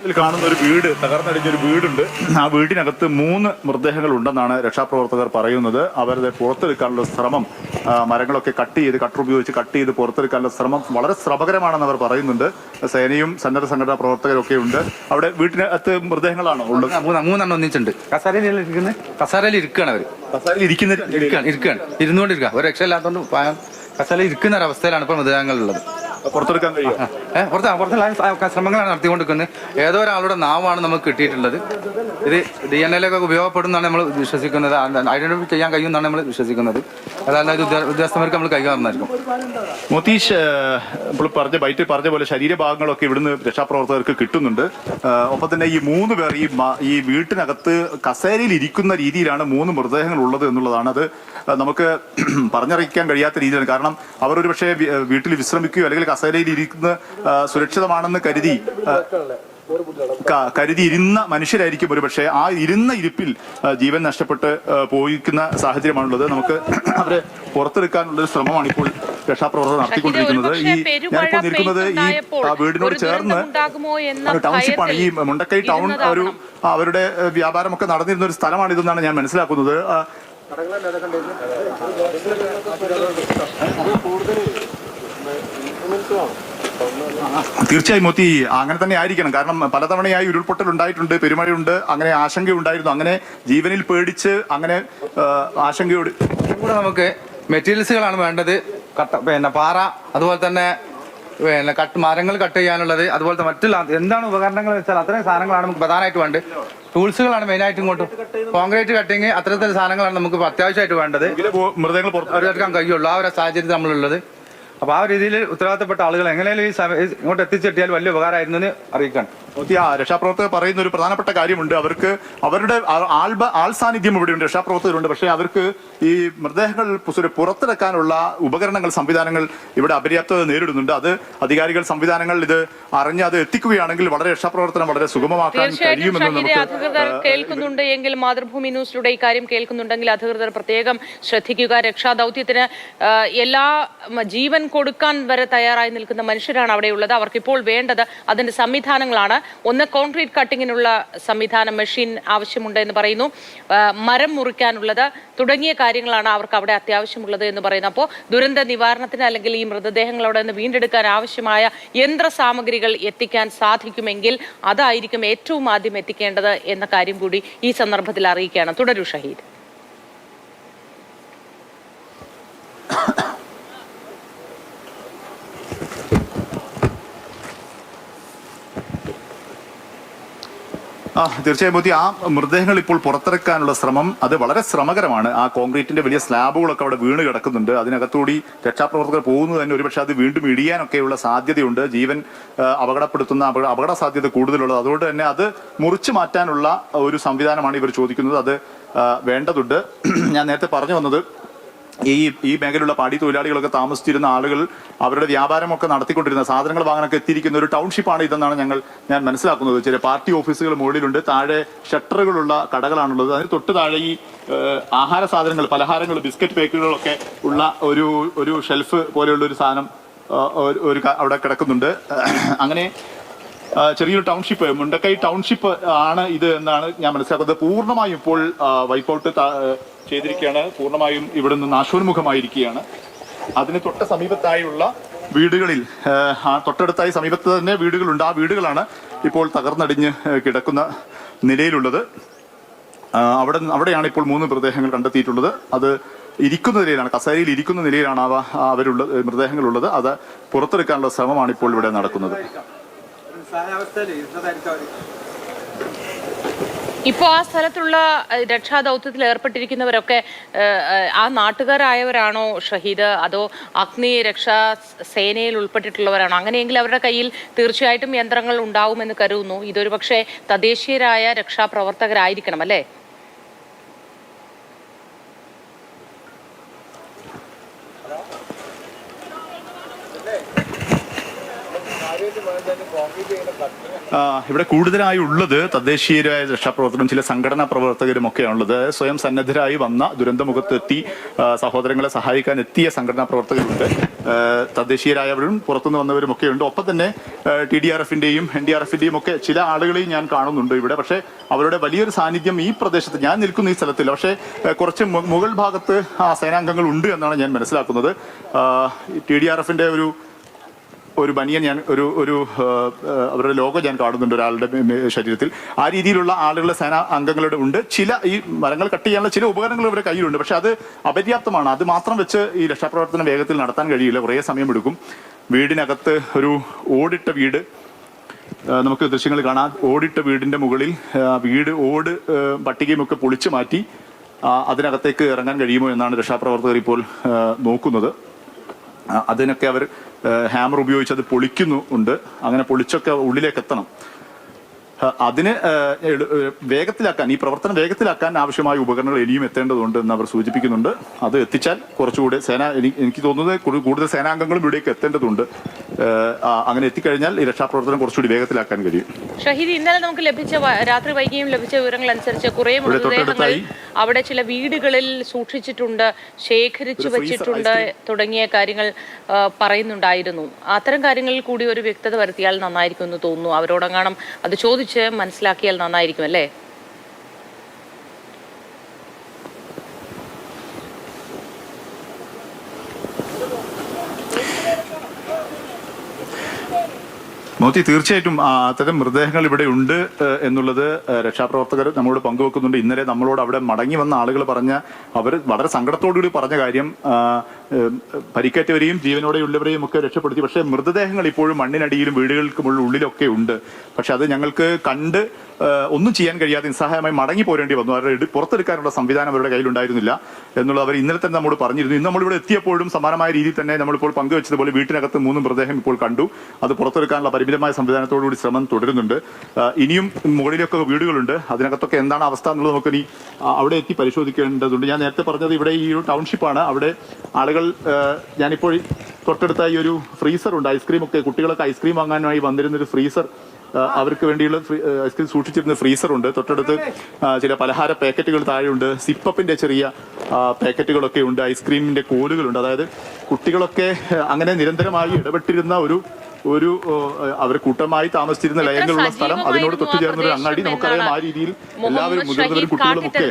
ഇതിൽ കാണുന്ന ഒരു വീട്, തകർന്നടിഞ്ഞൊരു വീടുണ്ട്. ആ വീടിനകത്ത് 3 മൃതദേഹങ്ങൾ ഉണ്ടെന്നാണ് രക്ഷാപ്രവർത്തകർ പറയുന്നത്. അവരത് പുറത്തെടുക്കാനുള്ള ശ്രമം, മരങ്ങളൊക്കെ കട്ടർ ഉപയോഗിച്ച് കട്ട് ചെയ്ത് പുറത്തെടുക്കാനുള്ള ശ്രമം വളരെ ശ്രമകരമാണെന്ന് അവർ പറയുന്നുണ്ട്. സേനയും സന്നദ്ധ സംഘടനാ പ്രവർത്തകരൊക്കെ ഉണ്ട്. അവിടെ വീട്ടിനകത്ത് മൃതദേഹങ്ങളാണോ ഉള്ളത്? 3 ഒന്നിച്ചുണ്ട്. കസാരയിൽ ഇരിക്കുകയാണ് അവർ. കസാരയിൽ ഇരിക്കുകയാണ്, ഇരുന്നുകൊണ്ടിരിക്കുക. ഒരു രക്ഷയില്ലാത്തതുകൊണ്ട് കസാരയിൽ ഇരിക്കുന്ന ഒരവസ്ഥയിലാണ് ഇപ്പോൾ മൃതദേഹങ്ങളുള്ളത്. പുറത്തെടുക്കാൻ കഴിയും. പുറത്തുള്ള ശ്രമങ്ങളാണ് നടത്തിക്കൊണ്ടിരിക്കുന്നത്. ഏതോ ഒരാളുടെ നാവാണ് നമുക്ക് കിട്ടിയിട്ടുള്ളത്. ഇത് DNA ഒക്കെ ഉപയോഗപ്പെടുന്നതാണ് നമ്മൾ വിശ്വസിക്കുന്നത്. ഐഡന്റിഫൈ ചെയ്യാൻ കഴിയുമെന്നാണ് നമ്മൾ വിശ്വസിക്കുന്നത്. അതായത് ഉദ്യോഗസ്ഥന്മാർക്ക് നമ്മൾ കൈകാറുന്നതായിരിക്കും. മോതീഷ് ഇപ്പോൾ പറഞ്ഞ പോലെ ശരീരഭാഗങ്ങളൊക്കെ ഇവിടുന്ന് രക്ഷാപ്രവർത്തകർക്ക് കിട്ടുന്നുണ്ട്. ഒപ്പം തന്നെ ഈ 3 പേർ ഈ വീട്ടിനകത്ത് കസേരയിൽ ഇരിക്കുന്ന രീതിയിലാണ് 3 മൃതദേഹങ്ങൾ ഉള്ളത് എന്നുള്ളതാണ്. അത് നമുക്ക് പറഞ്ഞറിയിക്കാൻ കഴിയാത്ത രീതിയിലാണ്. കാരണം അവർ ഒരു പക്ഷേ വീട്ടിൽ വിശ്രമിക്കുകയോ അല്ലെങ്കിൽ കസേരയിൽ ഇരിക്കുന്ന സുരക്ഷിതമാണെന്ന് കരുതി ഇരുന്ന മനുഷ്യരായിരിക്കും ഒരു പക്ഷേ. ആ ഇരുന്ന ഇരിപ്പിൽ ജീവൻ നഷ്ടപ്പെട്ട് പോയിക്കുന്ന സാഹചര്യമാണുള്ളത്. നമുക്ക് അവരെ പുറത്തെടുക്കാനുള്ള ശ്രമമാണ് ഇപ്പോൾ രക്ഷാപ്രവർത്തകർ നടത്തിക്കൊണ്ടിരിക്കുന്നത്. ഞാനിപ്പോൾ നിൽക്കുന്നത് ഈ വീടിനോട് ചേർന്ന് ടൗൺഷിപ്പാണ്. ഈ മുണ്ടക്കൈ ടൗൺ അവരുടെ വ്യാപാരമൊക്കെ നടന്നിരുന്ന ഒരു സ്ഥലമാണിതെന്നാണ് ഞാൻ മനസ്സിലാക്കുന്നത്. തീർച്ചയായും മോത്തി അങ്ങനെ തന്നെ ആയിരിക്കണം. കാരണം പലതവണയായി ഉരുൾപൊട്ടൽ ഉണ്ടായിട്ടുണ്ട്, പെരുമഴയുണ്ട്, അങ്ങനെ ആശങ്കയുണ്ടായിരുന്നു. അങ്ങനെ ജീവനിൽ പേടിച്ച് അങ്ങനെ ആശങ്കയോട് കൂടെ നമുക്ക് മെറ്റീരിയൽസുകളാണ് വേണ്ടത്. പാറ, അതുപോലെ തന്നെ മരങ്ങൾ കട്ട് ചെയ്യാനുള്ളത്, അതുപോലത്തെ മറ്റുള്ള എന്താണ് ഉപകരണങ്ങൾ വെച്ചാൽ അത്രയും സാധനങ്ങളാണ് നമുക്ക് പ്രധാനമായിട്ട് വേണ്ടത്. ടൂൾസുകളാണ് മെയിനായിട്ട് ഇങ്ങോട്ടും. കോൺക്രീറ്റ് കട്ടിങ് അത്തരത്തിലുള്ള സാധനങ്ങളാണ് നമുക്ക് അത്യാവശ്യമായിട്ട് വേണ്ടത്. മൃതദേഹങ്ങൾ പുറത്തെടുക്കാൻ കഴിയുള്ളൂ. ആ ഒരു സാഹചര്യത്തിൽ നമ്മളുള്ളത്. അപ്പോൾ ആ രീതിയിൽ ഉത്തരവാദിത്തപ്പെട്ട ആളുകൾ എങ്ങനെയാലും ഇങ്ങോട്ട് എത്തിച്ചെട്ടിയാൽ വലിയ ഉപകാരമായിരുന്നു എന്ന് അറിയിക്കാൻ. രക്ഷാപ്രവർത്തകർ പറയുന്ന ഒരു പ്രധാനപ്പെട്ട കാര്യമുണ്ട്. അവർക്ക് അവരുടെ ആൾ സാന്നിധ്യം ഇവിടെയുണ്ട്, രക്ഷാപ്രവർത്തകരുണ്ട്. പക്ഷേ അവർക്ക് ഈ മൃതദേഹങ്ങൾ പുറത്തെടുക്കാനുള്ള ഉപകരണങ്ങൾ, സംവിധാനങ്ങൾ ഇവിടെ അപര്യാപ്തത നേരിടുന്നുണ്ട്. അത് അധികാരികൾ, സംവിധാനങ്ങൾ ഇത് അറിഞ്ഞ് അത് എത്തിക്കുകയാണെങ്കിൽ വളരെ രക്ഷാപ്രവർത്തനം വളരെ സുഗമമാക്കാൻ കഴിയുമെന്ന് നമുക്ക് അധികൃതർ കേൾക്കുന്നുണ്ട് എങ്കിൽ, മാതൃഭൂമി ന്യൂസിലൂടെ ഈ കാര്യം കേൾക്കുന്നുണ്ടെങ്കിൽ അധികൃതർ പ്രത്യേകം ശ്രദ്ധിക്കുക. രക്ഷാദൌത്യത്തിന് എല്ലാ ജീവൻ കൊടുക്കാൻ വരെ തയ്യാറായി നിൽക്കുന്ന മനുഷ്യരാണ് അവിടെയുള്ളത്. അവർക്കിപ്പോൾ വേണ്ടത് അതിന്റെ സംവിധാനങ്ങളാണ്. ഒന്ന്, കോൺക്രീറ്റ് കട്ടിങ്ങിനുള്ള സംവിധാനം, മെഷീൻ ആവശ്യമുണ്ട് എന്ന് പറയുന്നു. മരം മുറിക്കാനുള്ളത് തുടങ്ങിയ കാര്യങ്ങളാണ് അവർക്ക് അവിടെ അത്യാവശ്യമുള്ളത് എന്ന് പറയുന്നു. അപ്പോൾ ദുരന്ത നിവാരണത്തിന് അല്ലെങ്കിൽ ഈ മൃതദേഹങ്ങളോടെ നിന്ന് വീണ്ടെടുക്കാൻ ആവശ്യമായ യന്ത്ര സാമഗ്രികൾ എത്തിക്കാൻ സാധിക്കുമെങ്കിൽ അതായിരിക്കും ഏറ്റവും ആദ്യം എത്തിക്കേണ്ടത് എന്ന കാര്യം കൂടി ഈ സന്ദർഭത്തിൽ അറിയിക്കുകയാണ്. തുടരൂ ഷഹീദ്. തീർച്ചയായും മോദി, ആ മൃതദേഹങ്ങൾ ഇപ്പോൾ പുറത്തിറക്കാനുള്ള ശ്രമം അത് വളരെ ശ്രമകരമാണ്. ആ കോൺക്രീറ്റിന്റെ വലിയ സ്ലാബുകളൊക്കെ അവിടെ വീണ് കിടക്കുന്നുണ്ട്. അതിനകത്തൂടി രക്ഷാപ്രവർത്തകർ പോകുന്നത് തന്നെ ഒരുപക്ഷെ അത് വീണ്ടും ഇടിയാനൊക്കെയുള്ള സാധ്യതയുണ്ട്. ജീവൻ അപകട സാധ്യത കൂടുതലുള്ളത്. അതുകൊണ്ട് തന്നെ അത് മുറിച്ചു മാറ്റാനുള്ള ഒരു സംവിധാനമാണ് ഇവർ ചോദിക്കുന്നത്. അത് വേണ്ടതുണ്ട്. ഞാൻ നേരത്തെ പറഞ്ഞു വന്നത്, ഈ മേഖലയിലുള്ള പാടി തൊഴിലാളികളൊക്കെ താമസിച്ചിരുന്ന ആളുകൾ അവരുടെ വ്യാപാരമൊക്കെ നടത്തിക്കൊണ്ടിരുന്ന സാധനങ്ങൾ വാങ്ങാനൊക്കെ എത്തിയിരിക്കുന്ന ഒരു ടൗൺഷിപ്പാണ് ഇതെന്നാണ് ഞാൻ മനസ്സിലാക്കുന്നത്. ചില പാർട്ടി ഓഫീസുകൾ മുകളിലുണ്ട്, താഴെ ഷട്ടറുകളുള്ള കടകളാണുള്ളത്. അതിന് തൊട്ട് താഴെ ഈ ആഹാര സാധനങ്ങൾ, പലഹാരങ്ങൾ, ബിസ്ക്കറ്റ് പേക്കുകളൊക്കെ ഉള്ള ഒരു ഷെൽഫ് പോലെയുള്ള ഒരു സാധനം അവിടെ കിടക്കുന്നുണ്ട്. അങ്ങനെ ചെറിയൊരു ടൗൺഷിപ്പ്, മുണ്ടക്കൈ ടൗൺഷിപ്പ് ആണ് ഇത് എന്നാണ് ഞാൻ മനസ്സിലാക്കുന്നത്. പൂർണ്ണമായും ഇപ്പോൾ വൈപ്പൗട്ട് ചെയ്തിരിക്കുകയാണ്. പൂർണ്ണമായും ഇവിടെ നിന്ന് നാശോന്മുഖമായിരിക്കുകയാണ്. അതിന് തൊട്ട് സമീപത്തായുള്ള വീടുകളിൽ, തൊട്ടടുത്തായി സമീപത്ത് തന്നെ വീടുകളുണ്ട്. ആ വീടുകളാണ് ഇപ്പോൾ തകർന്നടിഞ്ഞ് കിടക്കുന്ന നിലയിലുള്ളത്. അവിടെയാണ് ഇപ്പോൾ 3 മൃതദേഹങ്ങൾ കണ്ടെത്തിയിട്ടുള്ളത്. അത് ഇരിക്കുന്ന നിലയിലാണ്, കസേരയിൽ ഇരിക്കുന്ന നിലയിലാണ് മൃതദേഹങ്ങളുള്ളത്. അത് പുറത്തെടുക്കാനുള്ള ശ്രമമാണ് ഇപ്പോൾ ഇവിടെ നടക്കുന്നത്. ഇപ്പോൾ ആ സ്ഥലത്തുള്ള രക്ഷാദൗത്യത്തിൽ ഏർപ്പെട്ടിരിക്കുന്നവരൊക്കെ ആ നാട്ടുകാരായവരാണോ ഷഹീദ്, അതോ അഗ്നി രക്ഷാ സേനയിൽ ഉൾപ്പെട്ടിട്ടുള്ളവരാണോ? അങ്ങനെയെങ്കിൽ അവരുടെ കയ്യിൽ തീർച്ചയായിട്ടും യന്ത്രങ്ങൾ ഉണ്ടാവുമെന്ന് കരുതുന്നു. ഇതൊരു പക്ഷേ തദ്ദേശീയരായ രക്ഷാപ്രവർത്തകരായിരിക്കണം, അല്ലേ? ഇവിടെ കൂടുതലായി ഉള്ളത് തദ്ദേശീയരായ രക്ഷാപ്രവർത്തകരും ചില സംഘടനാ പ്രവർത്തകരും ഒക്കെയാണുള്ളത്. സ്വയം സന്നദ്ധരായി വന്ന ദുരന്തമുഖത്തെത്തി സഹോദരങ്ങളെ സഹായിക്കാൻ എത്തിയ സംഘടനാ പ്രവർത്തകരുണ്ട്. തദ്ദേശീയരായവരും പുറത്തുനിന്ന് വന്നവരും ഒക്കെ ഉണ്ട്. ഒപ്പം തന്നെ TDRFന്റെയും NDRFന്റെയും ഒക്കെ ചില ആളുകളെയും ഞാൻ കാണുന്നുണ്ട് ഇവിടെ. പക്ഷേ അവരുടെ വലിയൊരു സാന്നിധ്യം ഈ പ്രദേശത്ത്, ഞാൻ നിൽക്കുന്ന ഈ സ്ഥലത്തില്ല, പക്ഷേ കുറച്ച് മുകൾ ഭാഗത്ത് ആ സേനാംഗങ്ങൾ ഉണ്ട് എന്നാണ് ഞാൻ മനസ്സിലാക്കുന്നത്. TDRFന്റെ ഒരു ബനിയൻ ഞാൻ അവരുടെ ലോഗോ ഞാൻ കാണുന്നുണ്ട് ഒരാളുടെ ശരീരത്തിൽ. ആ രീതിയിലുള്ള ആളുകളുടെ സേനാ അംഗങ്ങളുടെ ഉണ്ട്. ചില ഈ മരങ്ങൾ കട്ട് ചെയ്യാനുള്ള ചില ഉപകരണങ്ങൾ ഇവരുടെ കയ്യിലുണ്ട്. പക്ഷെ അത് അപര്യാപ്തമാണ്. അത് മാത്രം വെച്ച് ഈ രക്ഷാപ്രവർത്തനം വേഗത്തിൽ നടത്താൻ കഴിയില്ല, കുറേ സമയമെടുക്കും. വീടിനകത്ത് ഒരു ഓടിട്ട വീട് നമുക്ക് ദൃശ്യങ്ങൾ കാണാം. ഓടിട്ട വീടിന്റെ മുകളിൽ ഓട് പട്ടികയുമൊക്കെ പൊളിച്ചു മാറ്റി അതിനകത്തേക്ക് ഇറങ്ങാൻ കഴിയുമോ എന്നാണ് രക്ഷാപ്രവർത്തകർ ഇപ്പോൾ നോക്കുന്നത്. അതിനൊക്കെ അവർ ഹാമർ ഉപയോഗിച്ച് അത് പൊളിക്കുന്നുണ്ട്. അങ്ങനെ പൊളിച്ചൊക്കെ ഉള്ളിലേക്ക് എത്തണം. അതിന് വേഗത്തിലാക്കാൻ, ഈ പ്രവർത്തനം വേഗത്തിലാക്കാൻ ആവശ്യമായ ഉപകരണങ്ങൾ ഇനിയും എത്തേണ്ടതുണ്ട് എന്ന് അവർ സൂചിപ്പിക്കുന്നുണ്ട്. അത് എത്തിച്ചാൽ കുറച്ചുകൂടെ എനിക്ക് തോന്നുന്നത് കൂടുതൽ സേനാംഗങ്ങളും ഇവിടേക്ക് എത്തേണ്ടതുണ്ട്. അങ്ങനെ എത്തിക്കഴിഞ്ഞാൽ ഈ രക്ഷാപ്രവർത്തനം കുറച്ചുകൂടി വേഗത്തിലാക്കാൻ കഴിയും. ഷഹീദ്, ഇന്നലെ നമുക്ക് ലഭിച്ച രാത്രി വൈകിയും ലഭിച്ച വിവരങ്ങൾ അനുസരിച്ച് കുറേ മൃതദേഹങ്ങൾ അവിടെ ചില വീടുകളിൽ സൂക്ഷിച്ചിട്ടുണ്ട്, ശേഖരിച്ചു വെച്ചിട്ടുണ്ട് തുടങ്ങിയ കാര്യങ്ങൾ പറയുന്നുണ്ടായിരുന്നു. അത്തരം കാര്യങ്ങളിൽ കൂടി ഒരു വ്യക്തത വരുത്തിയാൽ നന്നായിരിക്കും എന്ന് തോന്നുന്നു. അവരോടെങ്ങാനും അത് ചോദിച്ച് മനസ്സിലാക്കിയാൽ നന്നായിരിക്കും അല്ലേ? മോത്തി, തീർച്ചയായിട്ടും അത്തരം മൃതദേഹങ്ങൾ ഇവിടെ ഉണ്ട് എന്നുള്ളത് രക്ഷാപ്രവർത്തകർ നമ്മളോട് പങ്കുവെക്കുന്നുണ്ട്. ഇന്നലെ നമ്മളോട് അവിടെ മടങ്ങി വന്ന ആളുകൾ അവർ വളരെ സങ്കടത്തോടുകൂടി പറഞ്ഞ കാര്യം, പരിക്കേറ്റവരെയും ജീവനോടെയുള്ളവരെയും ഒക്കെ രക്ഷപ്പെടുത്തി. പക്ഷേ മൃതദേഹങ്ങൾ ഇപ്പോഴും മണ്ണിനടിയിലും വീടുകൾക്ക് ഉള്ളിലൊക്കെ ഉണ്ട്. പക്ഷെ അത് ഞങ്ങൾക്ക് കണ്ട് ഒന്നും ചെയ്യാൻ കഴിയാതെ നിസ്സഹായമായി മടങ്ങി പോരേണ്ടി വന്നു. അവരുടെ പുറത്തെടുക്കാനുള്ള സംവിധാനം അവരുടെ കയ്യിലുണ്ടായിരുന്നില്ല എന്നുള്ളത് അവർ ഇന്നലെ തന്നെ നമ്മോട് പറഞ്ഞിരുന്നു. ഇന്ന് നമ്മളിവിടെ എത്തിയപ്പോഴും സമാനമായ രീതിയിൽ തന്നെ നമ്മളിപ്പോൾ പങ്കുവെച്ചതുപോലെ വീട്ടിനകത്ത് 3 മൃതദേഹം ഇപ്പോൾ കണ്ടു. അത് പുറത്തെടുക്കാനുള്ള പരിമിതമായ സംവിധാനത്തോടുകൂടി ശ്രമം തുടരുന്നുണ്ട്. ഇനിയും മുകളിലൊക്കെ വീടുകളുണ്ട്. അതിനകത്തൊക്കെ എന്താണ് അവസ്ഥ എന്നുള്ളത് നമുക്ക് ഇനി അവിടെ എത്തി പരിശോധിക്കേണ്ടതുണ്ട്. ഞാൻ നേരത്തെ പറഞ്ഞത് ഇവിടെ ഈ ഒരു ടൗൺഷിപ്പാണ്. അവിടെ ആളുകൾ, ഞാനിപ്പോൾ തൊട്ടടുത്ത ഈ ഒരു ഫ്രീസർ ഉണ്ട്, ഐസ്ക്രീം ഒക്കെ കുട്ടികളൊക്കെ ഐസ്ക്രീം വാങ്ങാനായി വന്നിരുന്നൊരു ഫ്രീസർ, അവർക്ക് വേണ്ടിയുള്ള ഐസ്ക്രീം സൂക്ഷിച്ചിരുന്ന ഫ്രീസർ ഉണ്ട്. തൊട്ടടുത്ത് ചില പലഹാര പാക്കറ്റുകൾ താഴെയുണ്ട്. സിപ്പപ്പിന്റെ ചെറിയ പാക്കറ്റുകളൊക്കെ ഉണ്ട്. ഐസ്ക്രീമിന്റെ കോലുകളുണ്ട്. അതായത് കുട്ടികളൊക്കെ അങ്ങനെ നിരന്തരമായി ഇടപെട്ടിരുന്ന അവർ കൂട്ടമായി താമസിച്ചിരുന്ന ലയങ്ങളുള്ള സ്ഥലം, അതിനോട് തൊട്ടുചേർന്നൊരു അങ്ങാടി. നമുക്കറിയാം ആ രീതിയിൽ എല്ലാവരും മുതിർന്നവരും കുട്ടികളും ഒക്കെ